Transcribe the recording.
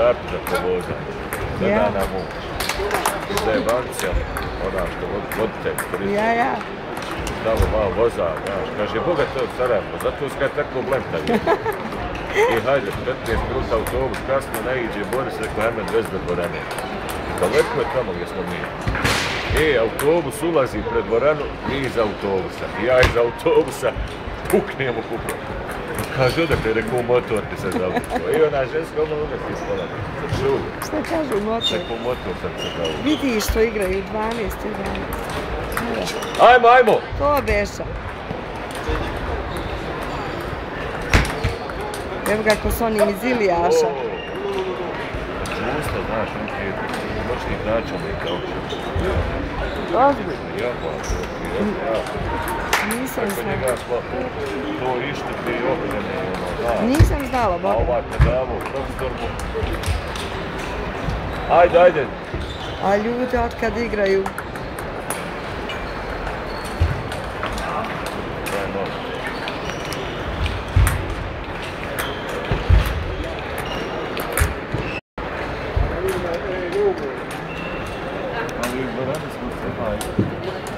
kapi za povozanje. Gleda na muč. Da je bancija, ona što vodite, koristite. Ja. Tamo malo voza, znaš, kaže, Boga te od Sarajeva, zato je tako blemtav je. I hajde, 15 minuta autobus, kasno ne iđe, Boris rekao, ajme dvez do dvorane. Daleko je tamo gdje smo mi. Autobus ulazi pred dvoranu, mi iz autobusa. I ja iz autobusa puknem u kupru. Kaže, odakle, rekao, motor ti se zavučio. I ona ženska uvijek ispala. Šta kažu motor? Rekao, motor sam se zavučio. Vidi što igraju 12. Ajmo! To beša. Evo ga ko s onim iz Ilijaša. Čusto, znaš, neki moćnih načelnika uopće. Ozbiljno? Ja. Nisam znala. To ištiti i opreme, Nisam znala, Boga. A ovaj predavo, profesor mu. Ajde. A ljudi otkad igraju? Ali dvorane smo se